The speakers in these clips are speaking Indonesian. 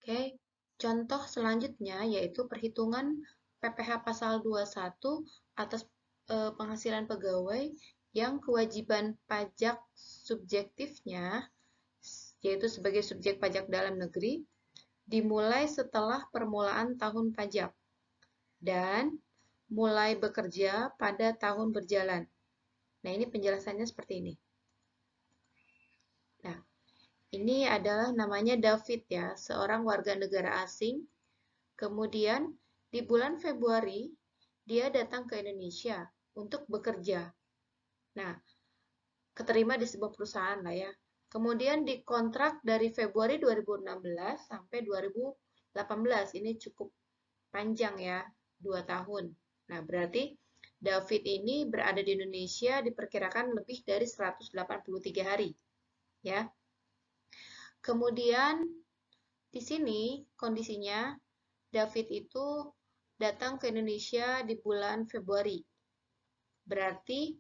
Oke, contoh selanjutnya yaitu perhitungan PPh pasal 21 atas penghasilan pegawai yang kewajiban pajak subjektifnya yaitu sebagai subjek pajak dalam negeri dimulai setelah permulaan tahun pajak dan mulai bekerja pada tahun berjalan. Nah, ini penjelasannya seperti ini. Nah, ini adalah namanya David ya, seorang warga negara asing. Kemudian di bulan Februari dia datang ke Indonesia untuk bekerja. Nah, keterima di sebuah perusahaan lah ya. Kemudian dikontrak dari Februari 2016 sampai 2018. Ini cukup panjang ya, 2 tahun. Nah, berarti David ini berada di Indonesia diperkirakan lebih dari 183 hari. Ya. Kemudian di sini kondisinya David itu datang ke Indonesia di bulan Februari. Berarti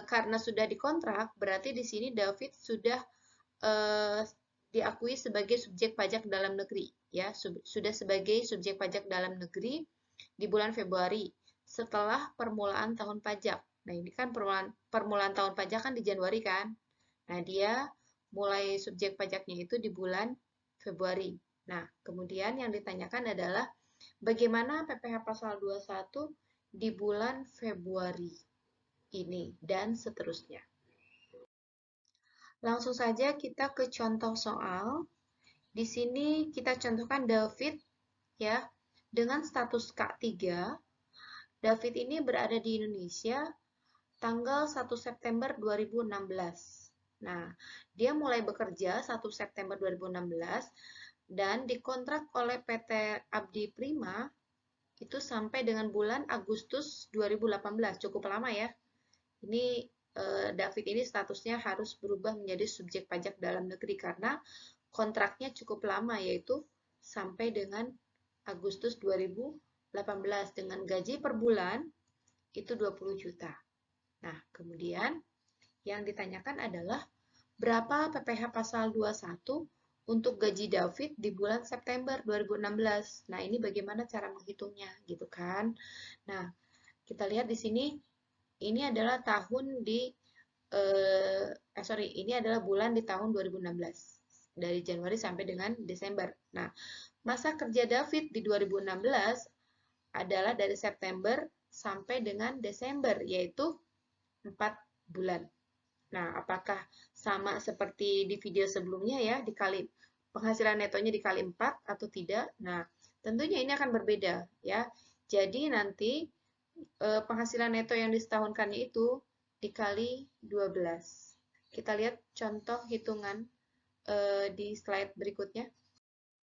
karena sudah dikontrak, berarti di sini David sudah diakui sebagai subjek pajak dalam negeri, ya, sudah sebagai subjek pajak dalam negeri di bulan Februari setelah permulaan tahun pajak. Nah, ini kan permulaan tahun pajak kan di Januari kan. Nah, dia mulai subjek pajaknya itu di bulan Februari. Nah, kemudian yang ditanyakan adalah bagaimana PPh pasal 21 di bulan Februari ini dan seterusnya. Langsung saja kita ke contoh soal. Di sini kita contohkan David ya dengan status K3. David ini berada di Indonesia tanggal 1 September 2016. Nah, dia mulai bekerja 1 September 2016 dan dikontrak oleh PT Abdi Prima itu sampai dengan bulan Agustus 2018. Cukup lama ya. Ini David ini statusnya harus berubah menjadi subjek pajak dalam negeri karena kontraknya cukup lama yaitu sampai dengan Agustus 2018 dengan gaji per bulan itu 20 juta. Nah, kemudian yang ditanyakan adalah berapa PPh pasal 21 untuk gaji David di bulan September 2016. Nah, ini bagaimana cara menghitungnya gitu kan. Nah, kita lihat di sini ini adalah tahun di ini adalah bulan di tahun 2016 dari Januari sampai dengan Desember. Nah, masa kerja David di 2016 adalah dari September sampai dengan Desember, yaitu 4 bulan. Nah, apakah sama seperti di video sebelumnya ya, dikali penghasilan netonya dikali 4 atau tidak? Nah, tentunya ini akan berbeda ya. Jadi nanti penghasilan neto yang disetahunkannya itu dikali 12. Kita lihat contoh hitungan di slide berikutnya.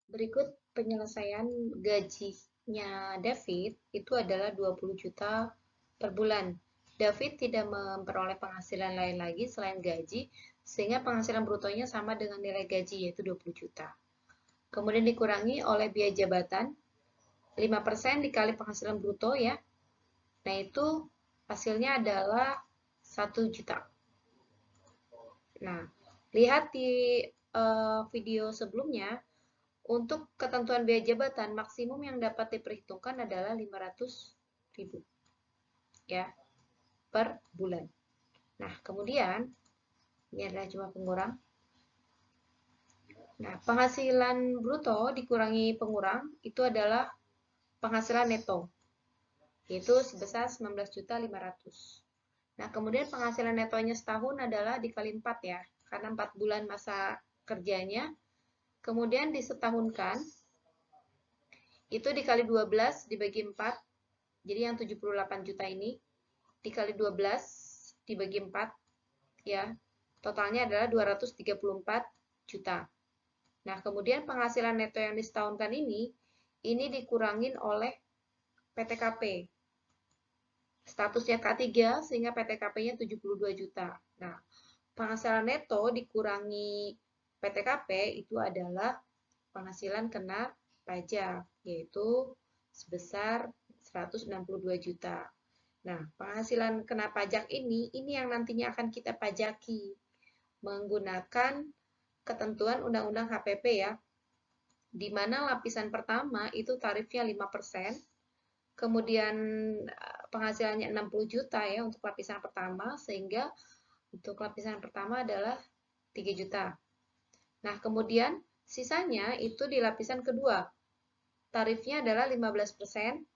Berikut penyelesaian gajinya David itu adalah 20 juta per bulan. David tidak memperoleh penghasilan lain lagi selain gaji, sehingga penghasilan brutonya sama dengan nilai gaji, yaitu 20 juta. Kemudian dikurangi oleh biaya jabatan, 5% dikali penghasilan bruto ya. Nah, itu hasilnya adalah 1 juta. Nah, lihat di video sebelumnya, untuk ketentuan biaya jabatan, maksimum yang dapat diperhitungkan adalah 500.000 ya, per bulan. Nah, kemudian, ini adalah jumlah pengurang. Nah, penghasilan bruto dikurangi pengurang, itu adalah penghasilan neto, yaitu sebesar 19.500. Nah, kemudian penghasilan netonya setahun adalah dikali 4 ya, karena 4 bulan masa kerjanya. Kemudian disetahunkan, itu dikali 12 dibagi 4, jadi yang 78 juta ini, dikali 12 dibagi 4, ya, totalnya adalah 234 juta. Nah, kemudian penghasilan neto yang disetahunkan ini dikurangin oleh PTKP. Statusnya K3 sehingga PTKP-nya 72 juta. Nah, penghasilan neto dikurangi PTKP itu adalah penghasilan kena pajak, yaitu sebesar 162 juta. Nah, penghasilan kena pajak ini yang nantinya akan kita pajaki menggunakan ketentuan Undang-Undang HPP ya. di mana lapisan pertama itu tarifnya 5%, kemudian penghasilannya 60 juta ya untuk lapisan pertama, sehingga untuk lapisan pertama adalah 3 juta. Nah, kemudian sisanya itu di lapisan kedua. Tarifnya adalah 15%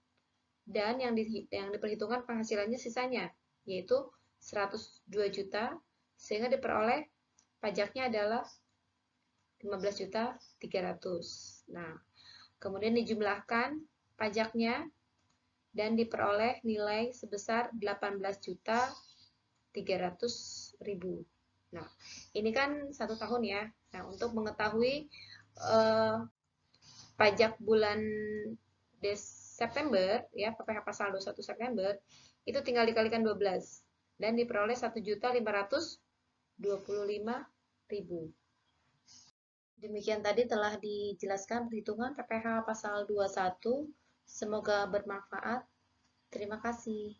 dan yang diperhitungkan penghasilannya sisanya, yaitu 102 juta, sehingga diperoleh pajaknya adalah 15.300.000. Nah, kemudian dijumlahkan pajaknya dan diperoleh nilai sebesar 18.300.000. Nah, ini kan 1 tahun ya. Nah, untuk mengetahui pajak bulan September, ya, PPh pasal 21 September, itu tinggal dikalikan 12 dan diperoleh 1.525.000. Demikian tadi telah dijelaskan perhitungan PPh pasal 21. Semoga bermanfaat. Terima kasih.